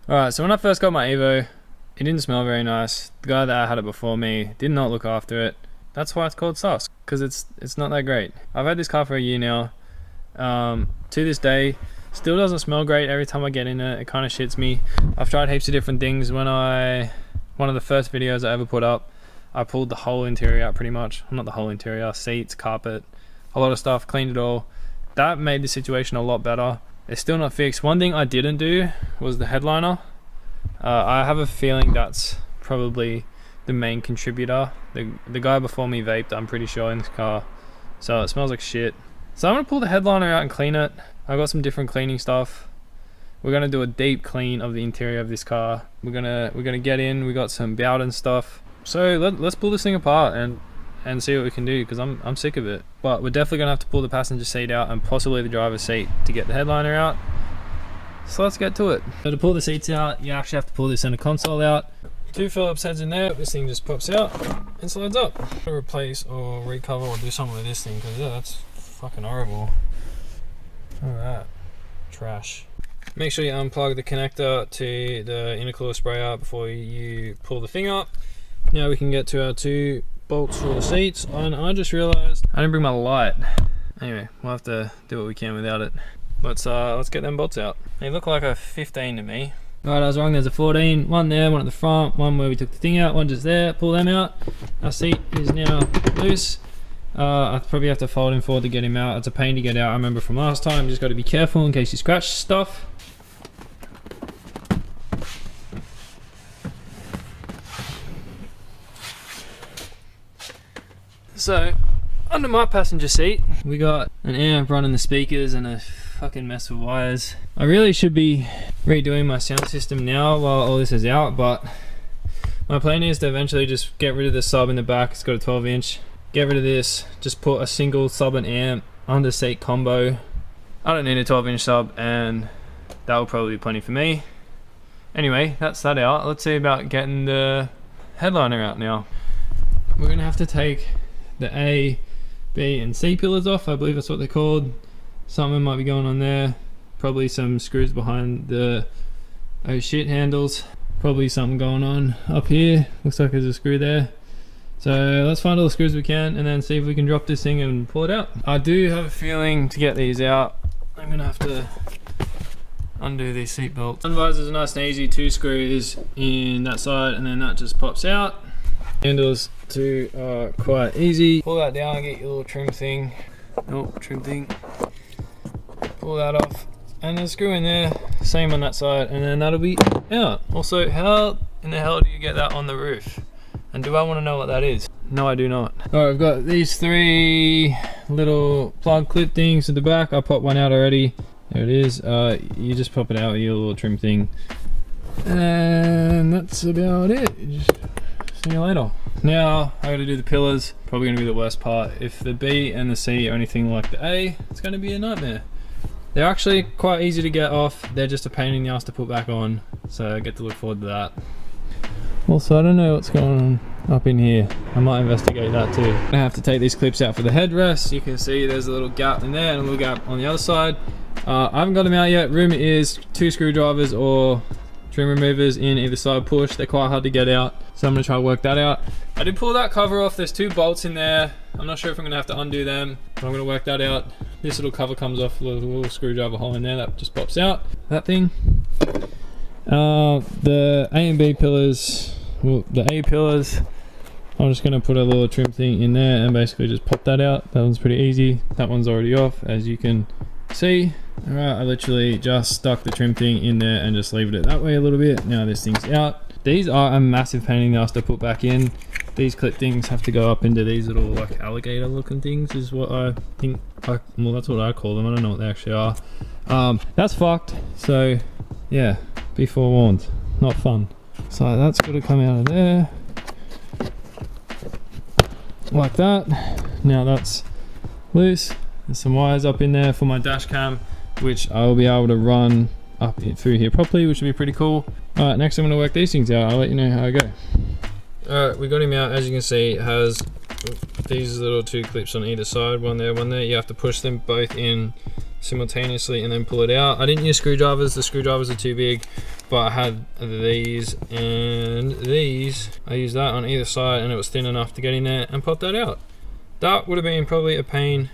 Alright, so when I first got my Evo, it didn't smell very nice. The guy that had it before me did not look after it. That's why it's called sus, because it's not that great. I've had this car for a year now. To this day, still doesn't smell great. Every time I get in it, it kind of shits me. I've tried heaps of different things. One of the first videos I ever put up, I pulled the whole interior out pretty much. Well, not the whole interior, seats, carpet, a lot of stuff, cleaned it all. That made the situation a lot better. It's still not fixed. One thing I didn't do was the headliner. I have a feeling that's probably the main contributor. The guy before me vaped, I'm pretty sure, in this car, so it smells like shit. So I'm gonna pull the headliner out and clean it. I've got some different cleaning stuff. We're gonna do a deep clean of the interior of this car. We're gonna get in. We got some Bowden stuff. So let's pull this thing apart and see what we can do, because I'm sick of it. But we're definitely gonna have to pull the passenger seat out and possibly the driver's seat to get the headliner out. So let's get to it. So to pull the seats out, you actually have to pull the center console out. 2 Phillips heads in there. This thing just pops out and slides up. Replace or recover or do something with this thing, because yeah, that's fucking horrible. Alright, trash. Make sure you unplug the connector to the intercooler sprayer before you pull the thing up. Now we can get to our 2 bolts for the seats, and I just realized I didn't bring my light. Anyway, we'll have to do what we can without it. Let's get them bolts out. They look like a 15 to me. Alright, I was wrong. There's a 14. One there, one at the front, one where we took the thing out, one just there. Pull them out. Our seat is now loose. I probably have to fold him forward to get him out. It's a pain to get out. I remember from last time. You just got to be careful in case you scratch stuff. So, under my passenger seat, we got an amp running the speakers and a fucking mess of wires. I really should be redoing my sound system now while all this is out, but my plan is to eventually just get rid of the sub in the back. It's got a 12-inch. Get rid of this, just put a single sub and amp under seat combo. I don't need a 12-inch sub, and that will probably be plenty for me. Anyway, that's that out. Let's see about getting the headliner out now. We're gonna have to take the A, B and C pillars off. I believe that's what they're called. Something might be going on there. Probably some screws behind the oh shit handles. Probably something going on up here. Looks like there's a screw there. So let's find all the screws we can and then see if we can drop this thing and pull it out. I do have a feeling to get these out, I'm gonna have to undo these seat belts. Sun visors are nice and easy. 2 screws in that side and then that just pops out. Handles too are quite easy. Pull that down, get your little trim thing. Trim thing. Pull that off, and then screw in there. Same on that side, and then that'll be out. Also, how in the hell do you get that on the roof? And do I want to know what that is? No, I do not. Alright, I've got these 3 little plug clip things at the back. I popped one out already. There it is. You just pop it out with your little trim thing, and that's about it. Just see you later. Now I got to do the pillars. Probably going to be the worst part. If the B and the C are anything like the A, it's going to be a nightmare. They're actually quite easy to get off. They're just a pain in the ass to put back on. So I get to look forward to that. Also, I don't know what's going on up in here. I might investigate that too. I have to take these clips out for the headrest. You can see there's a little gap in there and a little gap on the other side. I haven't got them out yet. Rumor is 2 screwdrivers or trim removers in either side push. They're quite hard to get out, so I'm gonna try to work that out. I did pull that cover off. There's 2 bolts in there. I'm not sure if I'm gonna have to undo them, but I'm gonna work that out. This little cover comes off, a little screwdriver hole in there that just pops out. That thing. The A and B pillars, well, the A pillars, I'm just gonna put a little trim thing in there and basically just pop that out. That one's pretty easy. That one's already off, as you can see. Alright, I literally just stuck the trim thing in there and just leave it that way a little bit. Now this thing's out. These are a massive pain in the ass to put back in. These clip things have to go up into these little like alligator looking things is what I think. Well, that's what I call them. I don't know what they actually are. That's fucked. So yeah, be forewarned. Not fun. So that's got to come out of there. Like that. Now that's loose. There's some wires up in there for my dash cam, which I'll be able to run up through here properly, which will be pretty cool. Alright, next I'm going to work these things out. I'll let you know how I go. Alright, we got him out. As you can see, it has these little 2 clips on either side, one there, one there. You have to push them both in simultaneously and then pull it out. I didn't use screwdrivers, the screwdrivers are too big, but I had these and these. I used that on either side and it was thin enough to get in there and pop that out. That would have been probably a pain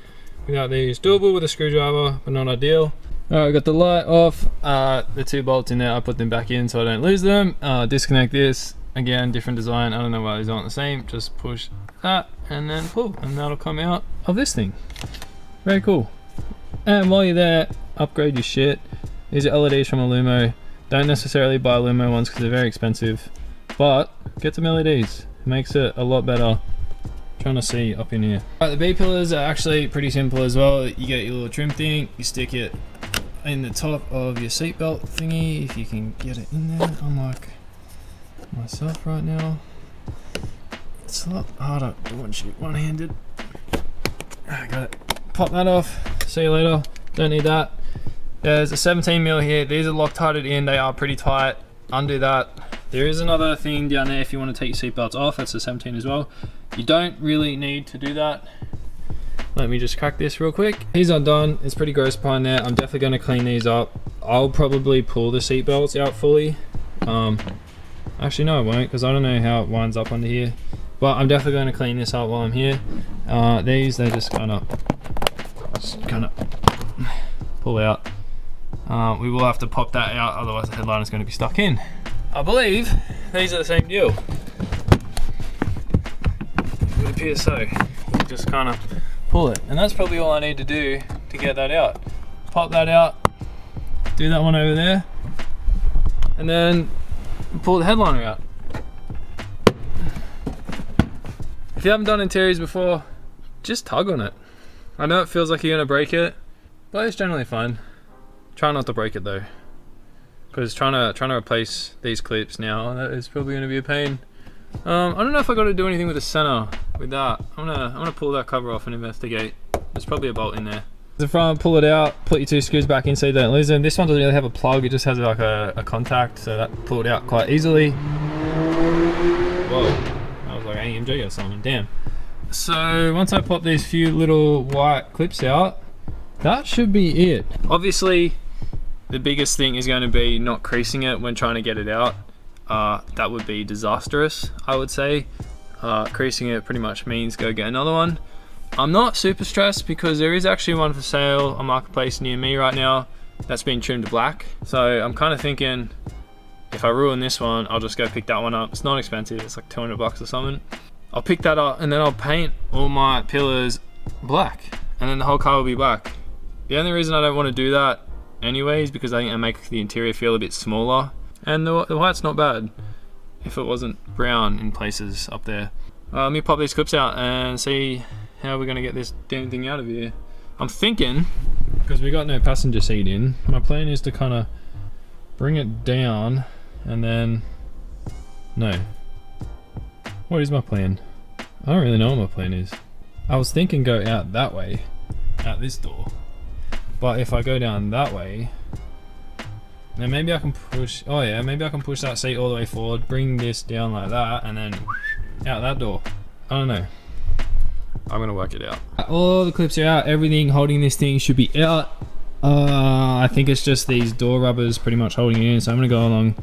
without these. Doable with a screwdriver, but not ideal. Alright, we got the light off, the 2 bolts in there, I put them back in so I don't lose them. Disconnect this, again, different design, I don't know why these aren't the same, just push that and then pull, and that'll come out of this thing. Very cool. And while you're there, upgrade your shit. These are LEDs from Illumo. Don't necessarily buy Illumo ones because they're very expensive, but get some LEDs, it makes it a lot better. Trying to see up in here. Right, the B pillars are actually pretty simple as well. You get your little trim thing, you stick it in the top of your seatbelt thingy, if you can get it in there, unlike myself right now. It's a lot harder once you're one-handed. I got it. Pop that off, see you later, don't need that. There's a 17mm here, these are Loctited in, they are pretty tight. Undo that. There is another thing down there if you want to take your seatbelts off, that's a 17 as well. You don't really need to do that. Let me just crack this real quick. These are done, it's pretty gross behind there. I'm definitely going to clean these up. I'll probably pull the seat belts out fully. Actually no I won't, because I don't know how it winds up under here. But I'm definitely going to clean this up while I'm here. These, they're just gonna pull out. We will have to pop that out, otherwise the headliner is going to be stuck in. I believe these are the same deal. It would appear so. You just kind of pull it, and that's probably all I need to do to get that out. Pop that out, do that one over there, and then pull the headliner out. If you haven't done interiors before, just tug on it. I know it feels like you're gonna break it, but it's generally fine. Try not to break it though, because trying to replace these clips now, that is probably gonna be a pain. I don't know if I got to do anything with the center with that. I'm gonna pull that cover off and investigate. There's probably a bolt in there. The front, pull it out, put your 2 screws back in so you don't lose them. This one doesn't really have a plug, it just has like a contact, so that pulled out quite easily. Whoa, that was like AMG or something, damn. So once I pop these few little white clips out, that should be it. Obviously, the biggest thing is going to be not creasing it when trying to get it out. That would be disastrous, I would say. Creasing it pretty much means go get another one. I'm not super stressed because there is actually one for sale on Marketplace near me right now that's been trimmed to black. So I'm kind of thinking if I ruin this one, I'll just go pick that one up. It's not expensive, it's like 200 bucks or something. I'll pick that up and then I'll paint all my pillars black and then the whole car will be black. The only reason I don't want to do that anyway is because I think I make the interior feel a bit smaller. And the white's not bad if it wasn't brown in places up there. Let me pop these clips out and see how we're gonna get this damn thing out of here. I'm thinking, because we got no passenger seat in, my plan is to kind of bring it down and then, no. What is my plan? I don't really know what my plan is. I was thinking go out that way, out this door. But if I go down that way, then maybe I can push, oh yeah, maybe I can push that seat all the way forward, bring this down like that, and then out that door. I don't know. I'm gonna work it out. All the clips are out, everything holding this thing should be out. I think it's just these door rubbers pretty much holding it in, so I'm gonna go along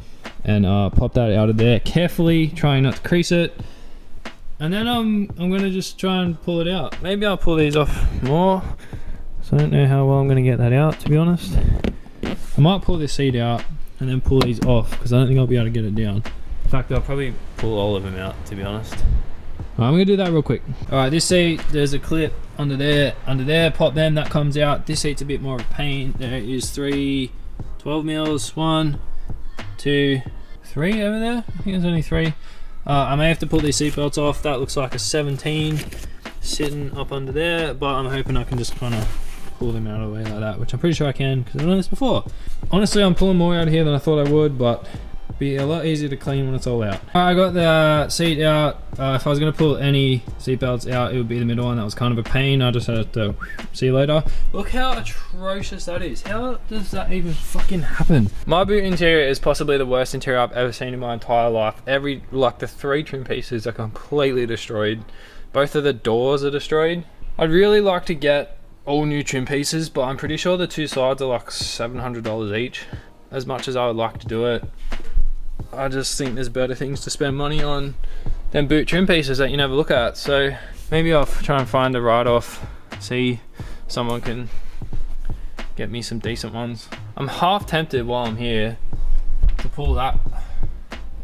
and pop that out of there carefully, trying not to crease it. And then I'm gonna just try and pull it out. Maybe I'll pull these off more. So I don't know how well I'm gonna get that out, to be honest. I might pull this seat out and then pull these off because I don't think I'll be able to get it down. In fact, I'll probably pull all of them out, to be honest. Right, I'm gonna do that real quick. All right, this seat, there's a clip under there, pop them, that comes out. This seat's a bit more of a pain. There is 3 12 mils, 1, 2, 3 over there. I think there's only 3. I may have to pull these seat belts off. That looks like a 17 sitting up under there, but I'm hoping I can just kind of pull them out of the way like that, which I'm pretty sure I can because I've done this before. Honestly, I'm pulling more out of here than I thought I would, but it'll be a lot easier to clean when it's all out. I got the seat out. If I was going to pull any seat belts out, it would be the middle one. That was kind of a pain. I just had to see you later. Look how atrocious that is. How does that even fucking happen? My boot interior is possibly the worst interior I've ever seen in my entire life. The 3 trim pieces are completely destroyed. Both of the doors are destroyed. I'd really like to get all new trim pieces, but I'm pretty sure the two sides are like $700 each. As much as I would like to do it, I just think there's better things to spend money on than boot trim pieces that you never look at. So maybe I'll try and find a write-off, see if someone can get me some decent ones. I'm half tempted while I'm here to pull that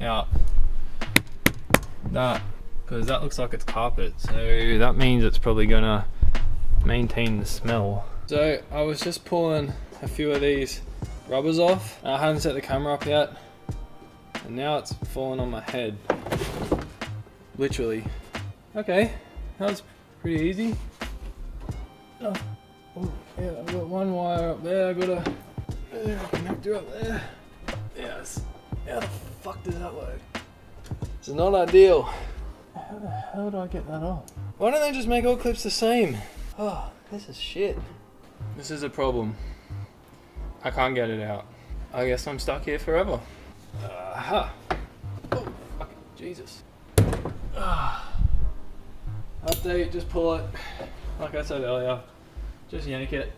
out, because that looks like it's carpet, so that means it's probably gonna maintain the smell. So I was just pulling a few of these rubbers off. I hadn't set the camera up yet, and now it's falling on my head, literally. Okay, that was pretty easy. Oh, yeah, I've got one wire up there. I got a connector up there. Yes. How the fuck does that work? It's not ideal. How the hell do I get that off? Why don't they just make all clips the same? Oh, this is shit. This is a problem. I can't get it out. I guess I'm stuck here forever. Aha. Oh, fucking Jesus. Update, just pull it. Like I said earlier, just yank it.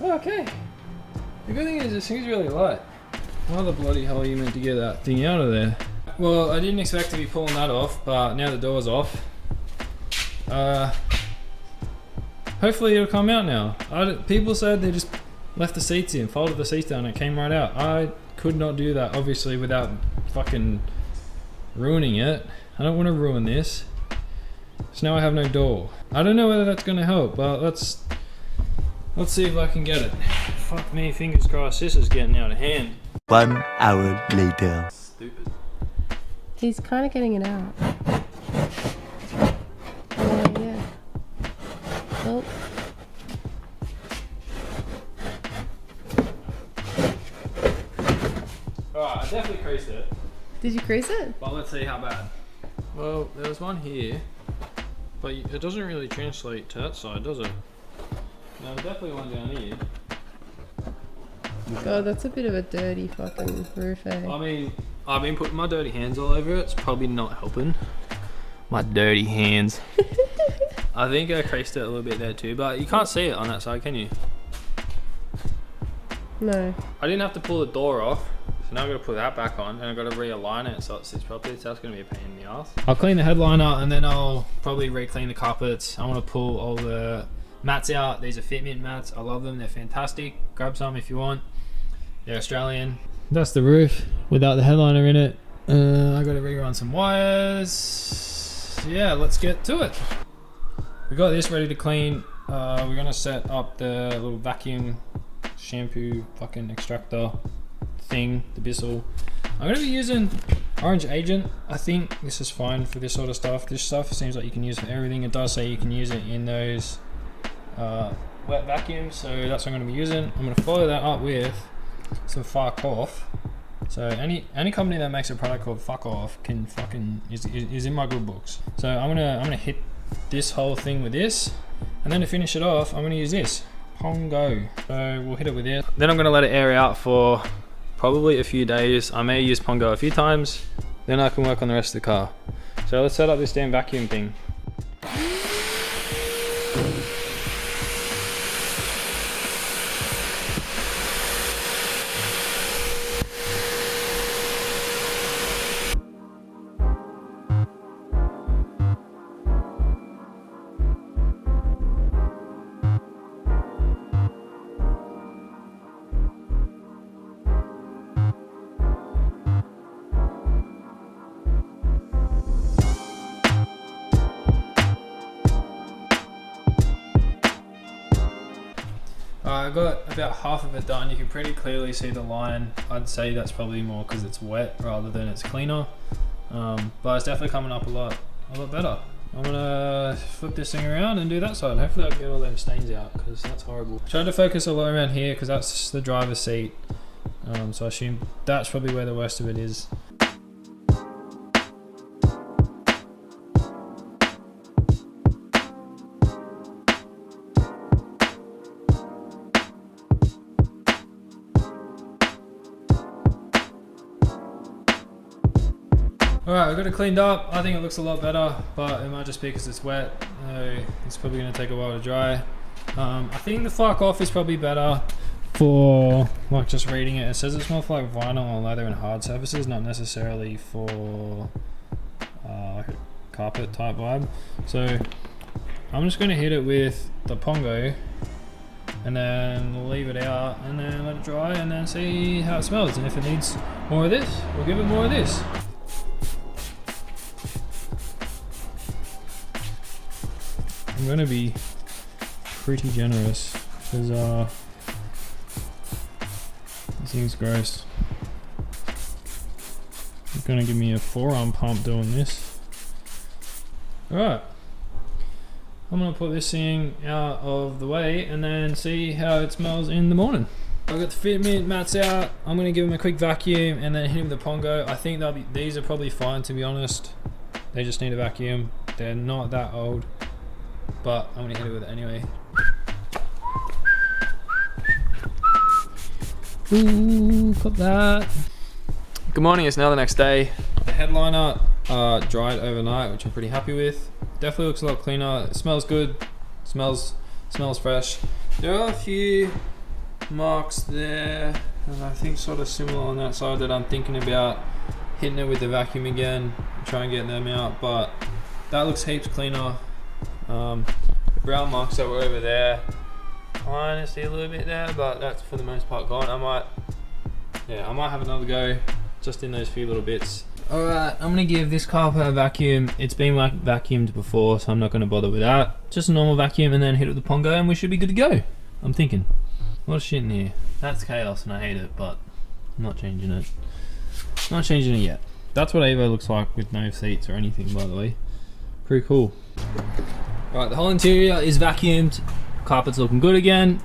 Okay. The good thing is this thing's really light. How the bloody hell are you meant to get that thing out of there? Well, I didn't expect to be pulling that off, but now the door's off. Hopefully it'll come out now. People said they just left the seats in, folded the seats down, and it came right out. I could not do that, obviously, without fucking ruining it. I don't want to ruin this. So now I have no door. I don't know whether that's going to help, but let's see if I can get it. Fuck me, fingers crossed, this is getting out of hand. 1 hour later. Stupid. He's kind of getting it out. Yeah. Oh. Alright, I definitely creased it. Did you crease it? But let's see how bad. Well, there's one here, but it doesn't really translate to that side, does it? No, there's definitely one down here. God, that's a bit of a dirty fucking roof, eh? I mean, I've been putting my dirty hands all over it. It's probably not helping. My dirty hands. I think I creased it a little bit there too, but you can't see it on that side, can you? No. I didn't have to pull the door off, so now I've got to put that back on, and I've got to realign it so it sits properly, so that's going to be a pain in the ass. I'll clean the headliner, and then I'll probably re-clean the carpets. I want to pull all the mats out. These are Fitment mats. I love them. They're fantastic. Grab some if you want. They're Australian. That's the roof without the headliner in it. I got to rerun some wires. Yeah, let's get to it. We got this ready to clean. We're gonna set up the little vacuum shampoo fucking extractor thing, the Bissell. I'm gonna be using Orange Agent. I think this is fine for this sort of stuff. This stuff seems like you can use for everything. It does say you can use it in those wet vacuums, so that's what I'm gonna be using. I'm gonna follow that up with some Fuck Off. So any company that makes a product called Fuck Off can fucking is in my good books. So I'm gonna hit this whole thing with this, and then to finish it off, I'm gonna use this Pongo. So we'll hit it with this. Then I'm gonna let it air out for probably a few days. I may use Pongo a few times, then I can work on the rest of the car. So let's set up this damn vacuum thing. I got about half of it done. You can pretty clearly see the line. I'd say that's probably more because it's wet rather than it's cleaner. But it's definitely coming up a lot better. I'm gonna flip this thing around and do that side. Hopefully I can get all them stains out because that's horrible. Trying to focus a lot around here because that's the driver's seat. So I assume that's probably where the worst of it is. Alright, I got it cleaned up. I think it looks a lot better, but it might just be because it's wet. It's probably going to take a while to dry. I think the fuck off is probably better for like just reading it. It says it smells like vinyl or leather and hard surfaces, not necessarily for like a carpet type vibe. So I'm just going to hit it with the Pongo and then leave it out and then let it dry and then see how it smells. And if it needs more of this, we'll give it more of this. I'm going to be pretty generous because this thing's gross. It's going to give me a forearm pump doing this. Alright. I'm going to put this thing out of the way and then see how it smells in the morning. I've got the fitment mats out. I'm going to give them a quick vacuum and then hit them with the Pongo. I think these are probably fine, to be honest. They just need a vacuum. They're not that old, but I'm going to hit it with it anyway. Ooh, got that. Good morning, it's now the next day. The headliner dried overnight, which I'm pretty happy with. Definitely looks a lot cleaner. It smells good. Smells fresh. There are a few marks there, and I think sort of similar on that side that I'm thinking about hitting it with the vacuum again and try and get them out, but that looks heaps cleaner. The brown marks that were over there, kind of see a little bit there, but that's for the most part gone. I might have another go just in those few little bits. Alright, I'm going to give this carpet a vacuum. It's been vacuumed before, so I'm not going to bother with that. Just a normal vacuum and then hit it with the Pongo and we should be good to go. I'm thinking. A lot of shit in here. That's chaos and I hate it, but I'm not changing it. Not changing it yet. That's what Avo looks like with no seats or anything, by the way. Pretty cool. Right, the whole interior is vacuumed. Carpet's looking good again.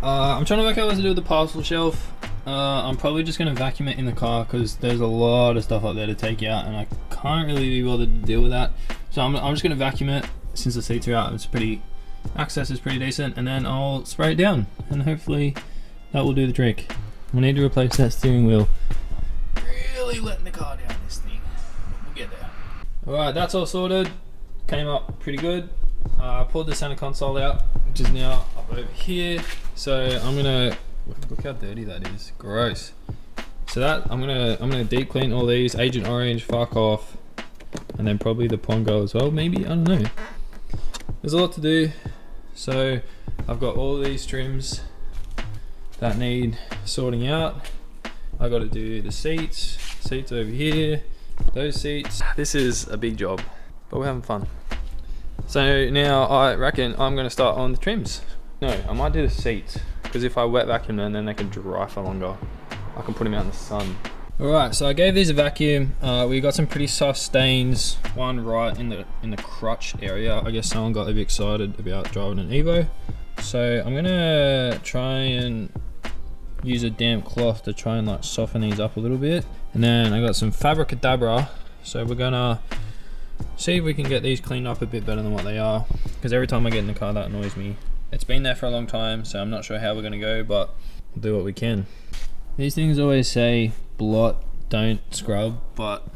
I'm trying to work out what to do with the parcel shelf. I'm probably just going to vacuum it in the car because there's a lot of stuff up there to take out and I can't really be bothered to deal with that. So I'm just going to vacuum it since the seats are out. Access is pretty decent, and then I'll spray it down and hopefully that will do the trick. We'll need to replace that steering wheel. Really letting the car down this thing. We'll get there. Alright, that's all sorted. Came up pretty good. I pulled the center console out, which is now up over here. So I'm gonna look how dirty that is. Gross. So that I'm gonna deep clean all these. Agent Orange, fuck off, and then probably the Pongo as well. Maybe, I don't know. There's a lot to do. So I've got all these trims that need sorting out. I got to do the seats over here, those seats. This is a big job, but we're having fun. So now I reckon I'm going to start on the trims. No, I might do the seats because if I wet vacuum them, then they can dry for longer. I can put them out in the sun. Alright, so I gave these a vacuum. We got some pretty soft stains. One right in the crotch area. I guess someone got a bit excited about driving an Evo. So I'm gonna try and use a damp cloth to try and like soften these up a little bit. And then I got some Fabricadabra. So we're gonna see if we can get these cleaned up a bit better than what they are. Because every time I get in the car, that annoys me. It's been there for a long time, so I'm not sure how we're gonna go, but we'll do what we can. These things always say blot, don't scrub, but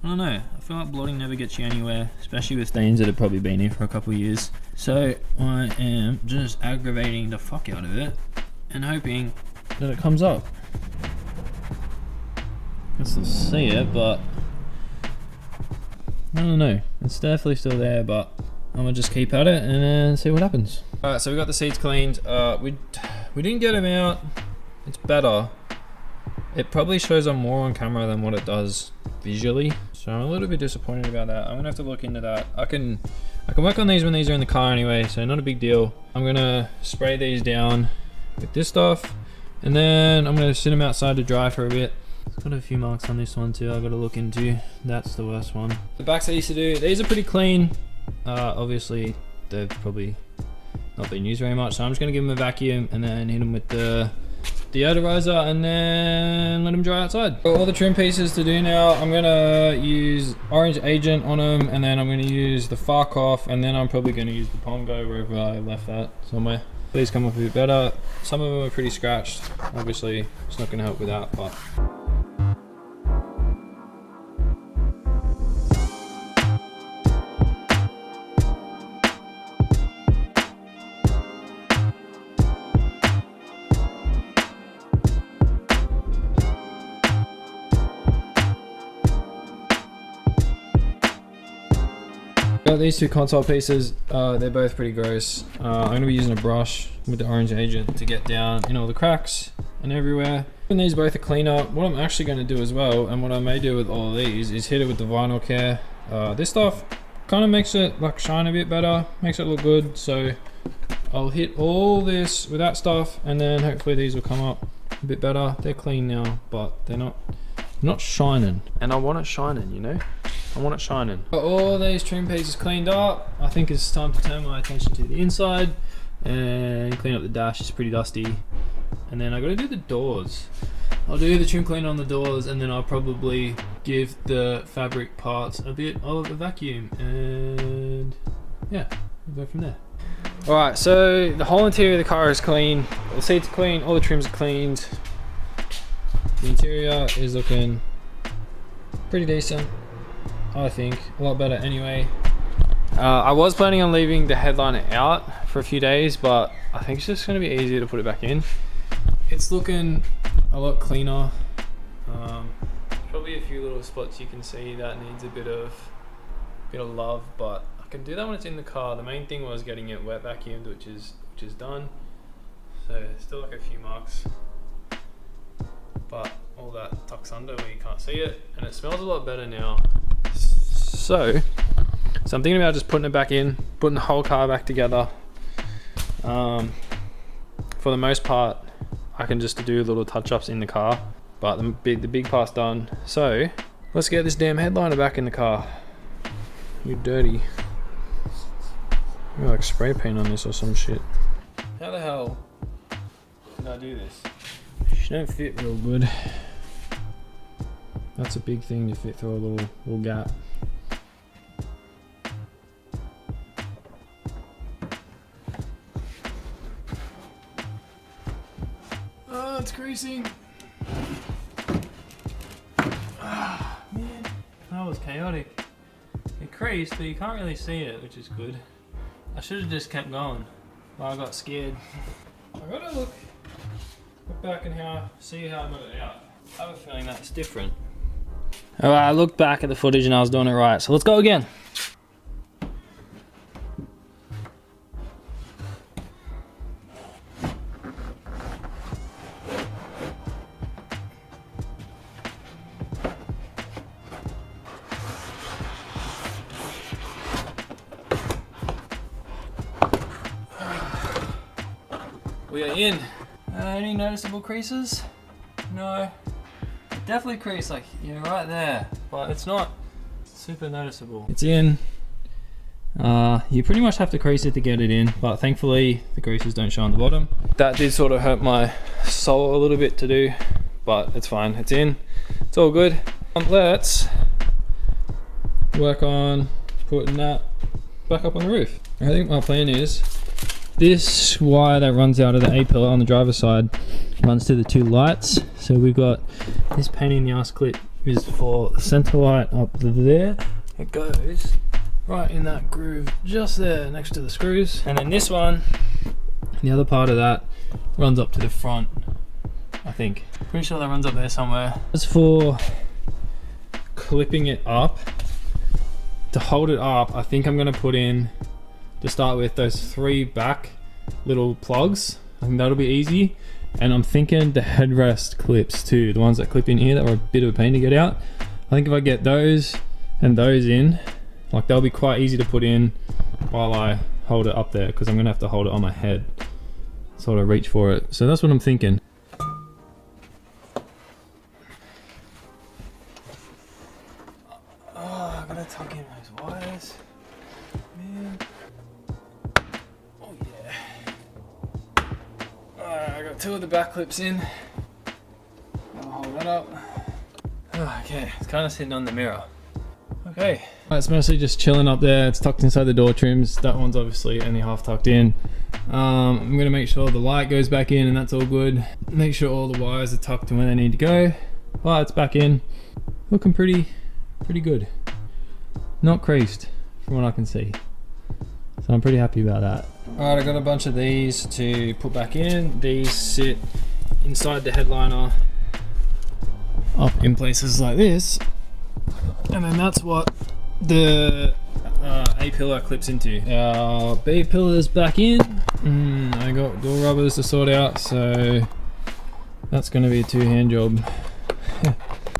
I don't know. I feel like blotting never gets you anywhere, especially with stains that have probably been here for a couple of years. So I am just aggravating the fuck out of it and hoping that it comes up. I can still see it, but I don't know. It's definitely still there, but I'm gonna just keep at it and then see what happens. Alright, so we got the seats cleaned. We didn't get them out. It's better. It probably shows up more on camera than what it does visually, so I'm a little bit disappointed about that. I'm gonna have to look into that. I can work on these when these are in the car anyway, so not a big deal. I'm gonna spray these down with this stuff, and then I'm gonna sit them outside to dry for a bit. It's got a few marks on this one too I gotta look into. That's the worst one. The backs I used to do, these are pretty clean. Obviously they've probably not been used very much, so I'm just gonna give them a vacuum and then hit them with the deodorizer and then let them dry outside. Got all the trim pieces to do now. I'm gonna use orange agent on them, and then I'm gonna use the Fark off, and then I'm probably gonna use the Pongo wherever I left that somewhere. These come off a bit better. Some of them are pretty scratched. Obviously it's not gonna help with that, but These two console pieces, they're both pretty gross. I'm going to be using a brush with the orange agent to get down in all the cracks and everywhere. And these both are clean up. What I'm actually going to do as well, and what I may do with all of these, is hit it with the vinyl care. This stuff kind of makes it like shine a bit better, makes it look good. So I'll hit all this with that stuff, and then hopefully these will come up a bit better. They're clean now, but they're not shining. And I want it shining, you know? I want it shining. Got all these trim pieces cleaned up. I think it's time to turn my attention to the inside and clean up the dash. It's pretty dusty. And then I gotta do the doors. I'll do the trim clean on the doors, and then I'll probably give the fabric parts a bit of a vacuum, and yeah, we'll go from there. All right, so the whole interior of the car is clean. The seats are clean, all the trims are cleaned. The interior is looking pretty decent, I think. A lot better anyway. I was planning on leaving the headliner out for a few days, but I think it's just gonna be easier to put it back in. It's looking a lot cleaner. Probably a few little spots you can see that needs a bit of love, but I can do that when it's in the car. The main thing was getting it wet vacuumed, which is done. So still like a few marks, but all that tucks under where you can't see it, and it smells a lot better now. So I'm thinking about just putting it back in, putting the whole car back together. For the most part, I can just do little touch-ups in the car, but the big part's done. So let's get this damn headliner back in the car. You're dirty. You're like spray paint on this or some shit. How the hell did I do this? She don't fit real good. That's a big thing to fit through a little gap. Oh, it's creasing. Ah, man, that was chaotic. It creased, but you can't really see it, which is good. I should have just kept going, but I got scared. I gotta look back and see how I got it out. I have a feeling that's different. Alright, I looked back at the footage and I was doing it right, so let's go again. We are in. Any noticeable creases? No. Definitely crease, like, you're right there, but it's not super noticeable. It's in. You pretty much have to crease it to get it in, but thankfully the creases don't show on the bottom. That did sort of hurt my sole a little bit to do, but it's fine. It's in. It's all good. Let's work on putting that back up on the roof. I think my plan is this wire that runs out of the A-pillar on the driver's side runs to the two lights. So we've got this pain in the ass clip is for the center light up there. It goes right in that groove just there next to the screws. And then this one, the other part of that runs up to the front, I think. Pretty sure that runs up there somewhere. As for clipping it up, to hold it up, I think I'm gonna put in, to start with, those 3 back little plugs. I think that'll be easy. And I'm thinking the headrest clips too, the ones that clip in here that were a bit of a pain to get out. I think if I get those and those in, like, they'll be quite easy to put in while I hold it up there, because I'm gonna have to hold it on my head, sort of reach for it. So that's what I'm thinking. Oh, I gotta tuck in those wires, man. Oh yeah. Alright, I got 2 of the back clips in. I'll hold that up. Oh, okay, it's kind of sitting on the mirror. Okay. It's mostly just chilling up there. It's tucked inside the door trims. That one's obviously only half tucked in. I'm gonna make sure the light goes back in and that's all good. Make sure all the wires are tucked in where they need to go. Well, it's back in. Looking pretty good. Not creased from what I can see. So I'm pretty happy about that. Alright, I got a bunch of these to put back in. These sit inside the headliner up in places like this. And then that's what the A-pillar clips into. Our B-pillar's back in. I got door rubbers to sort out, so that's going to be a two-hand job.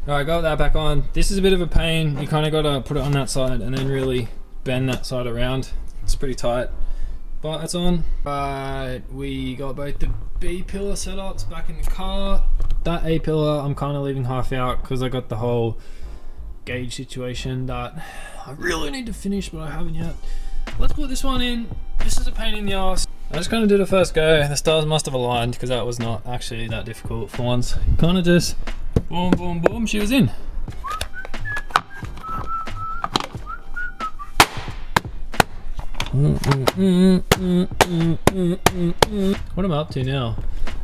Alright, got that back on. This is a bit of a pain. You kind of got to put it on that side and then really bend that side around. It's pretty tight, but it's on. Right, we got both the B-pillar setups back in the car. That A-pillar I'm kind of leaving half out because I got the whole gauge situation that I really need to finish, but I haven't yet. Let's put this one in. This is a pain in the ass. I just kind of did it first go. The stars must have aligned because that was not actually that difficult for once. Kind of just boom, boom, boom, she was in. What am I up to now?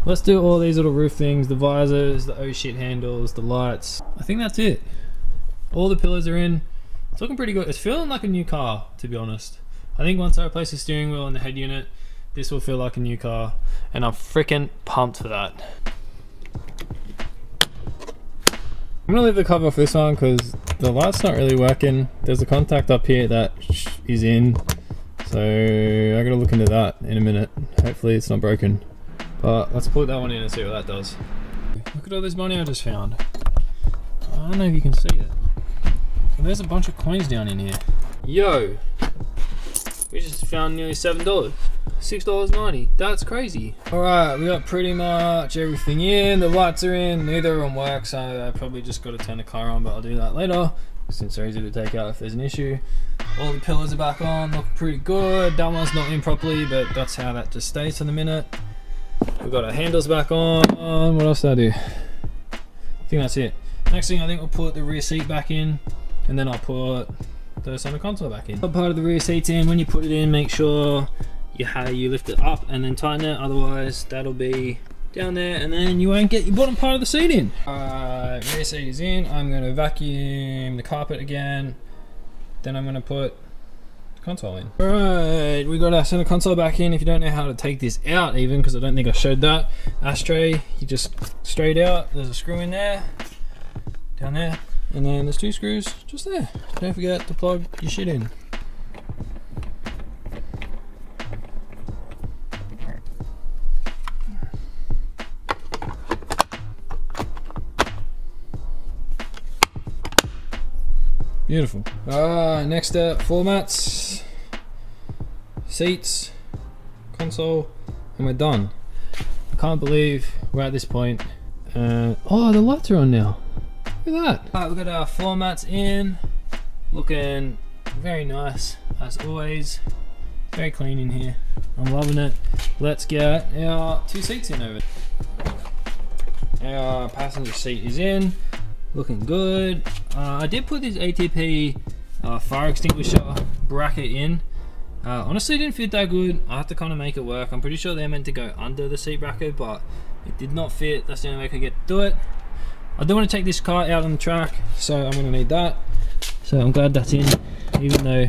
Let's do all these little roof things, the visors, the oh shit handles, the lights. I think that's it. All the pillars are in. It's looking pretty good. It's feeling like a new car, to be honest. I think once I replace the steering wheel and the head unit, this will feel like a new car, and I'm freaking pumped for that. I'm gonna leave the cover off this one because the light's not really working. There's a contact up here that is in, so I gotta look into that in a minute. Hopefully it's not broken, but let's put that one in and see what that does. Look at all this money I just found. I don't know if you can see it. There's a bunch of coins down in here. Yo, we just found nearly $7, $6.90. That's crazy. All right, we got pretty much everything in. The lights are in. Neither of them work, so I probably just got to turn the car on, but I'll do that later since they're easy to take out if there's an issue. All the pillars are back on, look pretty good. That one's not in properly, but that's how that just stays for the minute. We've got our handles back on. What else did I do? I think that's it. Next thing, I think we'll put the rear seat back in, and then I'll put the center console back in. Part of the rear seat's in. When you put it in, make sure you lift it up and then tighten it, otherwise that'll be down there and then you won't get your bottom part of the seat in. Rear seat is in. I'm going to vacuum the carpet again, then I'm going to put the console in. Alright, we got our center console back in. If you don't know how to take this out, even because I don't think I showed that, ashtray, you just straight out, there's a screw in there, down there, and then there's two screws just there. Don't forget to plug your shit in. Beautiful. Next up, floor mats, seats, console, and we're done. I can't believe we're at this point. Oh, the lights are on now. Look at that. Alright, we've got our floor mats in, looking very nice as always. Very clean in here. I'm loving it. Let's get our two seats in over. Our passenger seat is in, looking good. I did put this ATP fire extinguisher bracket in. Honestly, it didn't fit that good. I have to kind of make it work. I'm pretty sure they're meant to go under the seat bracket, but it did not fit. That's the only way I could get to do it. I do want to take this car out on the track, so I'm going to need that. So I'm glad that's in, even though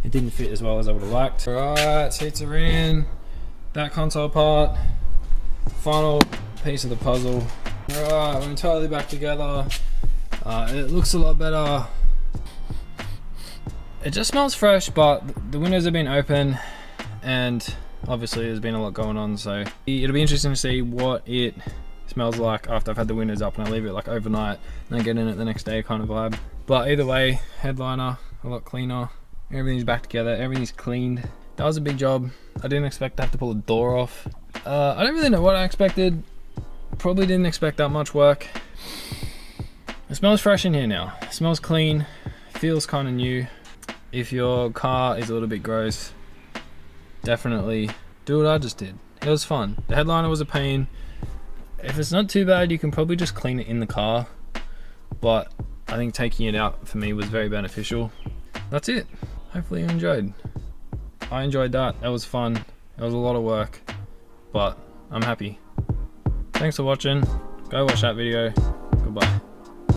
it didn't fit as well as I would have liked. Alright, seats are in. That console part. Final piece of the puzzle. Alright, we're entirely back together. It looks a lot better. It just smells fresh, but the windows have been open and obviously there's been a lot going on, so it'll be interesting to see what it smells like after I've had the windows up and I leave it like overnight and then get in it the next day kind of vibe. But either way, headliner a lot cleaner, everything's back together, everything's cleaned. That was a big job. I didn't expect to have to pull a door off. I don't really know what I expected. Probably didn't expect that much work. It smells fresh in here now. It smells clean, feels kind of new. If your car is a little bit gross, definitely do what I just did. It was fun. The headliner was a pain. If it's not too bad, you can probably just clean it in the car, but I think taking it out for me was very beneficial. That's it. Hopefully you enjoyed. I enjoyed that. That was fun. It was a lot of work, but I'm happy. Thanks for watching. Go watch that video. Goodbye.